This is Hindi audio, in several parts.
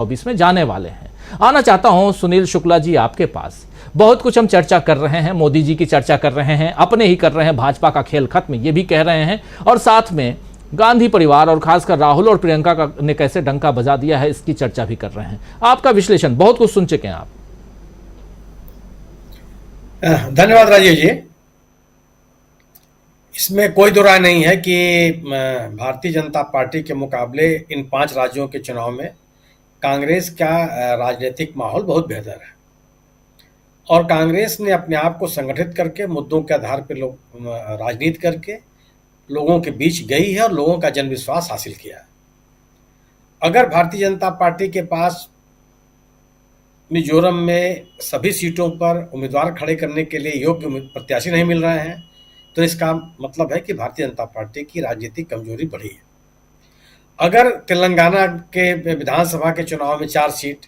2024 में जाने वाले हैं। आना चाहता हूं सुनील शुक्ला जी आपके पास। बहुत कुछ हम चर्चा कर रहे हैं, मोदी जी की चर्चा कर रहे हैं, अपने ही कर रहे हैं, भाजपा का खेल खत्म ये भी कह रहे हैं, और साथ में गांधी परिवार और खासकर राहुल और प्रियंका ने कैसे डंका बजा दिया है इसकी चर्चा भी कर रहे हैं। आपका विश्लेषण, बहुत कुछ सुन चुके हैं आप। धन्यवाद राजीव जी। इसमें कोई दो राय नहीं है कि भारतीय जनता पार्टी के मुकाबले इन 5 राज्यों के चुनाव में कांग्रेस का राजनीतिक माहौल बहुत बेहतर है, और कांग्रेस ने अपने आप को संगठित करके मुद्दों के आधार पर राजनीति करके लोगों के बीच गई है और लोगों का जनविश्वास हासिल किया है। अगर भारतीय जनता पार्टी के पास मिजोरम में सभी सीटों पर उम्मीदवार खड़े करने के लिए योग्य प्रत्याशी नहीं मिल रहे हैं, तो इसका मतलब है कि भारतीय जनता पार्टी की राजनीतिक कमजोरी बढ़ी है। अगर तेलंगाना के विधानसभा के चुनाव में 4 सीट,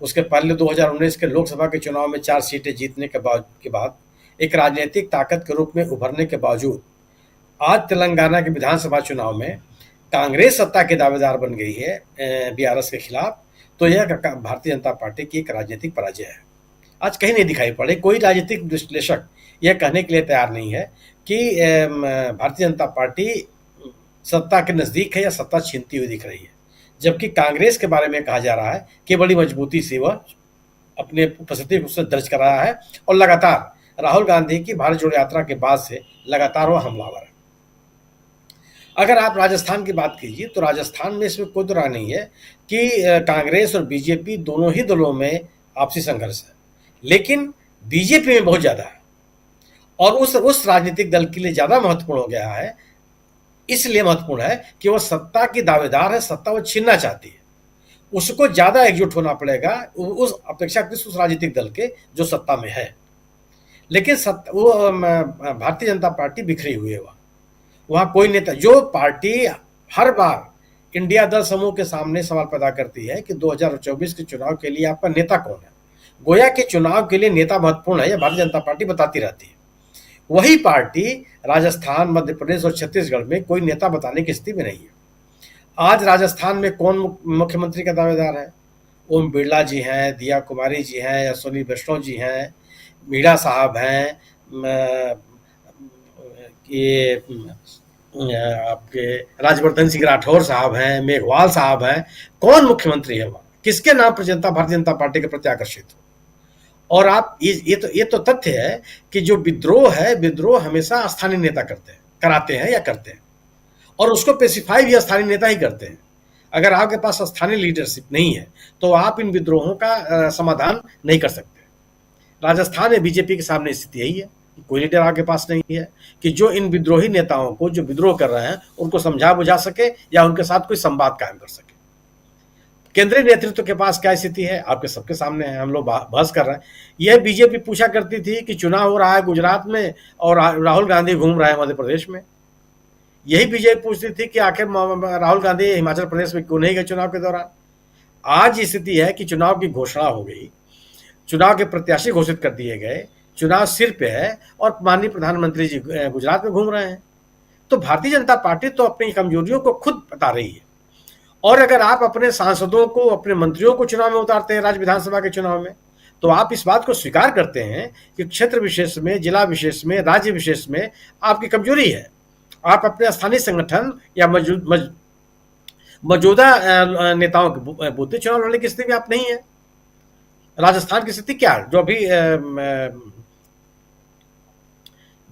उसके पहले 2019 के लोकसभा के चुनाव में 4 सीटें जीतने के बाद एक राजनीतिक ताकत के रूप में उभरने के बावजूद आज तेलंगाना के विधानसभा चुनाव में कांग्रेस सत्ता के दावेदार बन गई है बीआरएस के खिलाफ, तो यह भारतीय जनता पार्टी की एक राजनीतिक पराजय है। आज कहीं नहीं दिखाई पड़े, कोई राजनीतिक विश्लेषक यह कहने के लिए तैयार नहीं है कि भारतीय जनता पार्टी सत्ता के नजदीक है या सत्ता छीनती हुई दिख रही है, जबकि कांग्रेस के बारे में कहा जा रहा है कि बड़ी मजबूती से वह अपने उपस्थिति को दर्ज कर रहा है, और लगातार राहुल गांधी की भारत जोड़ो यात्रा के बाद से लगातार वह हमलावर है। अगर आप राजस्थान की बात कीजिए तो राजस्थान में इसमें कोई राय नहीं है कि कांग्रेस और बीजेपी दोनों ही दलों में आपसी संघर्ष है, लेकिन बीजेपी में बहुत ज्यादा है, और उस राजनीतिक दल के लिए ज्यादा महत्वपूर्ण हो गया है। इसलिए महत्वपूर्ण है कि वह सत्ता की दावेदार है, सत्ता वो छीनना चाहती है, उसको ज्यादा एकजुट होना पड़ेगा उस अपेक्षाकृत उस राजनीतिक दल के जो सत्ता में है। लेकिन वो भारतीय जनता पार्टी बिखरी हुई है, वहां कोई नेता, जो पार्टी हर बार इंडिया दल समूह के सामने सवाल पैदा करती है कि 2024 के चुनाव के लिए आपका नेता कौन है, गोया के चुनाव के लिए नेता महत्वपूर्ण है, यह भारतीय जनता पार्टी बताती रहती है। वही पार्टी राजस्थान, मध्य प्रदेश और छत्तीसगढ़ में कोई नेता बताने की स्थिति में नहीं है। आज राजस्थान में कौन मुख्यमंत्री का दावेदार है? ओम बिरला जी हैं, दिया कुमारी जी हैं, अश्विनी वैष्णव जी हैं, मीणा साहब हैं, ये आपके राज्यवर्धन सिंह राठौर साहब हैं, मेघवाल साहब हैं। कौन मुख्यमंत्री है वहां? किसके नाम पर जनता भारतीय जनता पार्टी के प्रति आकर्षित हो? और आप ये तो तथ्य है कि जो विद्रोह है, विद्रोह हमेशा स्थानीय नेता कराते हैं या करते हैं, और उसको स्पेसिफाई भी स्थानीय नेता ही करते हैं। अगर आपके पास स्थानीय लीडरशिप नहीं है तो आप इन विद्रोहों का समाधान नहीं कर सकते। राजस्थान में बीजेपी के सामने स्थिति यही है, कोई लीडर आपके पास नहीं है कि जो इन विद्रोही नेताओं को जो विद्रोह कर रहे हैं उनको समझा बुझा सके या उनके साथ कोई संवाद कायम कर सके। केंद्रीय नेतृत्व के पास क्या स्थिति है आपके सबके सामने है, हम लोग बहस कर रहे हैं। यह बीजेपी पूछा करती थी कि चुनाव हो रहा है गुजरात में और राहुल गांधी घूम रहे हैं मध्य प्रदेश में। यही बीजेपी पूछती थी कि आखिर राहुल गांधी हिमाचल प्रदेश में क्यों नहीं गए चुनाव के दौरान। आज स्थिति है कि चुनाव की घोषणा हो गई, चुनाव के प्रत्याशी घोषित कर दिए गए, चुनाव सिर पे है और माननीय प्रधानमंत्री जी गुजरात में घूम रहे हैं। तो भारतीय जनता पार्टी तो अपनी कमजोरियों को खुद बता रही है, और अगर आप अपने सांसदों को, अपने मंत्रियों को चुनाव में उतारते हैं, राज्य विधानसभा के चुनाव में, तो आप इस बात को स्वीकार करते हैं कि क्षेत्र विशेष में, जिला विशेष में, राज्य विशेष में आपकी कमजोरी है। आप अपने स्थानीय संगठन या मौजूदा नेताओं के बूते चुनाव लड़ने की स्थिति में आप नहीं है। राजस्थान की स्थिति क्या है, जो अभी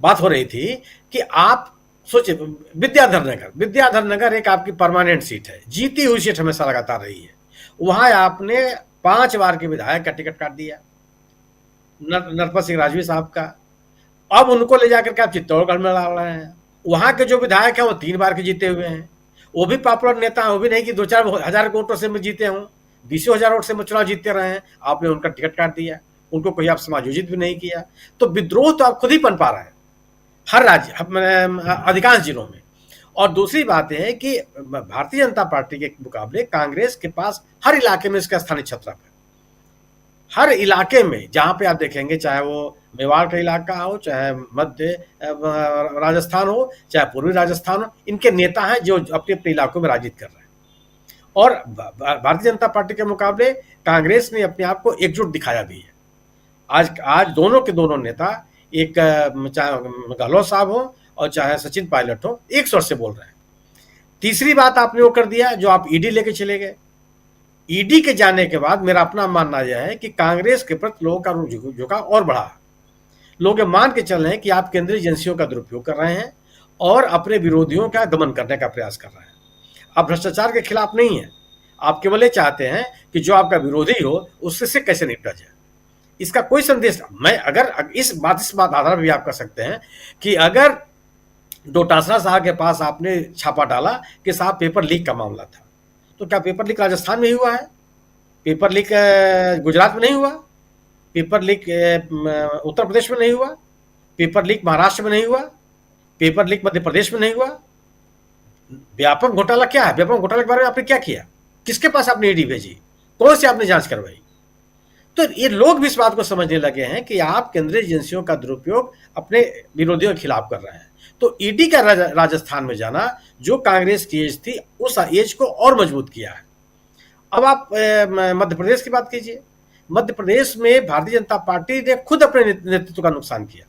बात हो रही थी कि आप सोचिए, विद्याधर नगर एक आपकी परमानेंट सीट है, जीती हुई सीट हमेशा लगातार रही है। वहां आपने 5 बार के विधायक का टिकट काट दिया, नरपत सिंह राजवी साहब का। अब उनको ले जाकर के आप चित्तौड़गढ़ में डाल रहे हैं। वहां के जो विधायक हैं वो 3 बार के जीते हुए हैं, वो भी पॉपुलर नेता हैं, वो भी नहीं कि 2-4 हजार वोटों से जीते हों, 20,000 वोट से चुनाव जीतते रहे हैं। आपने उनका टिकट काट दिया, उनको कोई आप समायोजित भी नहीं किया। तो विद्रोह तो आप खुद ही पनपा रहे हैं हर राज्य, अधिकांश जिलों में। और दूसरी बात यह है कि भारतीय जनता पार्टी के मुकाबले कांग्रेस के पास हर इलाके में इसका स्थानीय छत्र है। हर इलाके में जहां पे आप देखेंगे, चाहे वो मेवाड़ का इलाका हो, चाहे मध्य राजस्थान हो, चाहे पूर्वी राजस्थान हो, इनके नेता हैं जो अपने अपने इलाकों में राजनीति कर रहे हैं। और भारतीय जनता पार्टी के मुकाबले कांग्रेस ने अपने आप को एकजुट दिखाया भी है। आज दोनों के दोनों नेता, एक चाहे गहलोत साहब हो और चाहे सचिन पायलट हो, एक स्वर से बोल रहे हैं। तीसरी बात आपने वो कर दिया जो आप ईडी लेके चले गए। ईडी के जाने के बाद मेरा अपना मानना यह है कि कांग्रेस के प्रति लोगों का झुकाव और बढ़ा। लोग मान के चल रहे हैं कि आप केंद्रीय एजेंसियों का दुरुपयोग कर रहे हैं और अपने विरोधियों का दमन करने का प्रयास कर रहे हैं। आप भ्रष्टाचार के खिलाफ नहीं है, आप केवल ये चाहते हैं कि जो आपका विरोधी हो उससे कैसे निपटा जाए। इसका कोई संदेश मैं अगर इस बात आधार पर भी आप कर सकते हैं कि अगर डोटासरा साहब के पास आपने छापा डाला कि साहब पेपर लीक का मामला था, तो क्या पेपर लीक राजस्थान में ही हुआ है? पेपर लीक गुजरात में नहीं हुआ? पेपर लीक उत्तर प्रदेश में नहीं हुआ? पेपर लीक महाराष्ट्र में नहीं हुआ? पेपर लीक मध्य प्रदेश में नहीं हुआ? व्यापक घोटाला क्या है? व्यापक घोटाले के बारे में आपने क्या किया? किसके पास आपने ईडी भेजी? कौन से आपने जांच करवाई? तो ये लोग भी इस बात को समझने लगे हैं कि आप केंद्रीय एजेंसियों का दुरुपयोग अपने विरोधियों के खिलाफ कर रहे हैं। तो ईडी का राजस्थान में जाना जो कांग्रेस की एज थी उस एज को और मजबूत किया है। अब आप मध्य प्रदेश की बात कीजिए। मध्य प्रदेश में भारतीय जनता पार्टी ने खुद अपने नेतृत्व का नुकसान किया।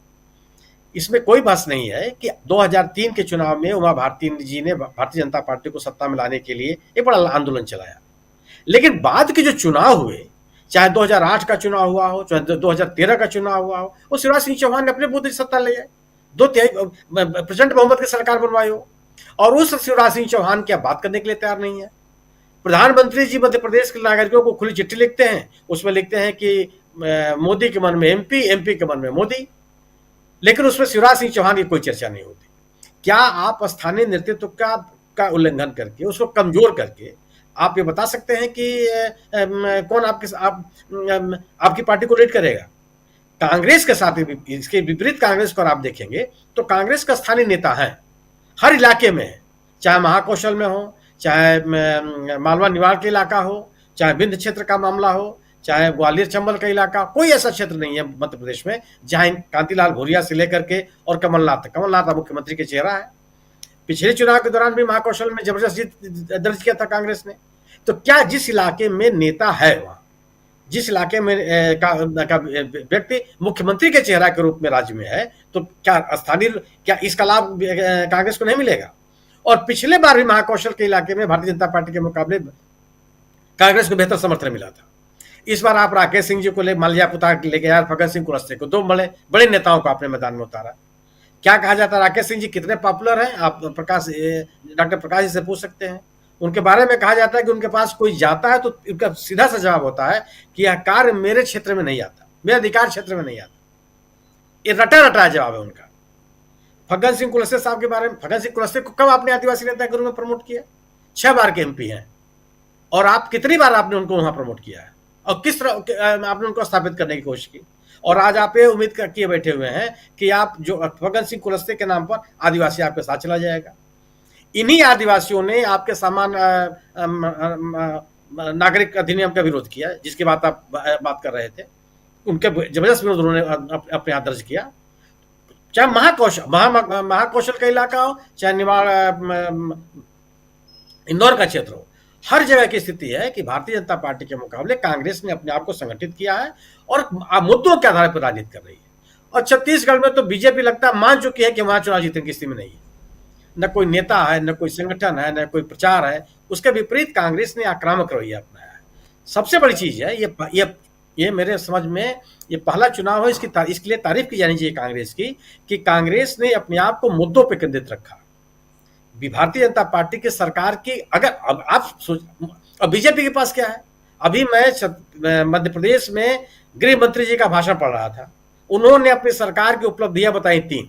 इसमें कोई बहस नहीं है कि 2003 के चुनाव में उमा भारती जी ने भारतीय जनता पार्टी को सत्ता में लाने के लिए एक बड़ा आंदोलन चलाया, लेकिन बाद के जो चुनाव हुए, चाहे 2008 का चुनाव हुआ हो, चाहे 2013 का चुनाव हुआ हो, वो शिवराज सिंह चौहान ने अपने बूते से सत्ता ले आए, 2/3 प्रचंड बहुमत की सरकार बनवाई हो, और उस शिवराज सिंह चौहान की बात करने के लिए तैयार नहीं है। प्रधानमंत्री जी मध्य प्रदेश के नागरिकों को खुली चिट्ठी लिखते हैं, उसमें लिखते हैं कि मोदी के मन में एमपी, एमपी के मन में मोदी, लेकिन उसमें शिवराज सिंह चौहान की कोई चर्चा नहीं होती। क्या आप स्थानीय नेतृत्व का उल्लंघन करके, उसको कमजोर करके आप ये बता सकते हैं कि कौन आपकी पार्टी को लीड करेगा? कांग्रेस के साथ इसके विपरीत कांग्रेस को आप देखेंगे तो कांग्रेस का स्थानीय नेता है, हर इलाके में है, चाहे महाकौशल में हो, चाहे मालवा निवाड़ का इलाका हो, चाहे विंध्य क्षेत्र का मामला हो, चाहे ग्वालियर चंबल का इलाका, कोई ऐसा क्षेत्र नहीं है मध्य प्रदेश में जहां कांतिलाल भूरिया से लेकर के और कमलनाथ मुख्यमंत्री के चेहरा है। पिछले चुनाव के दौरान भी महाकौशल में जबरदस्त जीत दर्ज किया था कांग्रेस ने। तो क्या जिस इलाके में नेता है, वहां जिस इलाके में का व्यक्ति मुख्यमंत्री के चेहरा के रूप में राज्य में है, तो क्या इसका लाभ कांग्रेस को नहीं मिलेगा? और पिछले बार भी महाकौशल के इलाके में भारतीय जनता पार्टी के मुकाबले कांग्रेस को बेहतर समर्थन मिला था। इस बार आप राकेश सिंह जी को माल्या पुता लेके आए, फग्गन सिंह कुलस्ते को, 2 बड़े नेताओं को आपने मैदान में उतारा। क्या कहा जाता है राकेश सिंह जी कितने पॉपुलर हैं? आप डॉक्टर प्रकाश जी से पूछ सकते हैं। उनके बारे में कहा जाता है कि उनके पास कोई जाता है तो उनका सीधा सा जवाब होता है कि यह कार्य मेरे क्षेत्र में नहीं आता, मेरे अधिकार क्षेत्र में नहीं आता। ये रटा जवाब है उनका। फग्गन सिंह कुलस्ते साहब के बारे में, फग्गन सिंह कुलस्ते को कब आपने आदिवासी नेता के रूप में प्रमोट किया? 6 बार के एमपी हैं, और आप कितनी बार आपने उनको वहां प्रमोट किया है और किस तरह आपने उनको स्थापित करने की कोशिश की? और आज आप ये उम्मीद किए बैठे हुए हैं कि आप जो फग्गन सिंह कुलस्ते के नाम पर आदिवासी आपके साथ चला जाएगा। इन्हीं आदिवासियों ने आपके समान नागरिक अधिनियम का विरोध किया, जिसकी बात आप बात कर रहे थे। उनके जबरदस्त विरोध उन्होंने अपने यहाँ दर्ज किया। चाहे महाकौशल का इलाका हो, चाहे निवाड़ इंदौर का क्षेत्र हो, हर जगह की स्थिति है कि भारतीय जनता पार्टी के मुकाबले कांग्रेस ने अपने आप को संगठित किया है और मुद्दों के आधार पर राजनीति कर रही है। और छत्तीसगढ़ में तो बीजेपी लगता है मान चुकी है कि वहां चुनाव जीतने की स्थिति में नहीं है। न कोई नेता है, न कोई संगठन है, न कोई प्रचार है। उसके विपरीत कांग्रेस ने आक्रामक रवैया अपनाया है। सबसे बड़ी चीज है ये मेरे समझ में ये पहला चुनाव है, इसके लिए तारीफ की जानी चाहिए कांग्रेस की, कि कांग्रेस ने अपने आप को मुद्दों पर केंद्रित रखा। भारतीय जनता पार्टी की सरकार की अगर अब आप अब बीजेपी के पास क्या है? अभी मैं मध्य प्रदेश में गृह मंत्री जी का भाषण पढ़ रहा था। उन्होंने अपनी सरकार की उपलब्धियां बताई 3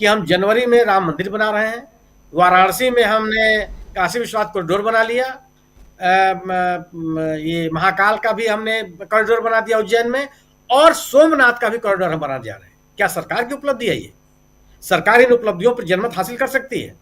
कि हम जनवरी में राम मंदिर बना रहे हैं, वाराणसी में हमने काशी विश्वनाथ कॉरिडोर बना लिया, ये महाकाल का भी हमने कॉरिडोर बना दिया उज्जैन में, और सोमनाथ का भी कॉरिडोर हम बना जा रहे हैं। क्या सरकार की उपलब्धि है ये? सरकार इन उपलब्धियों पर जनमत हासिल कर सकती है?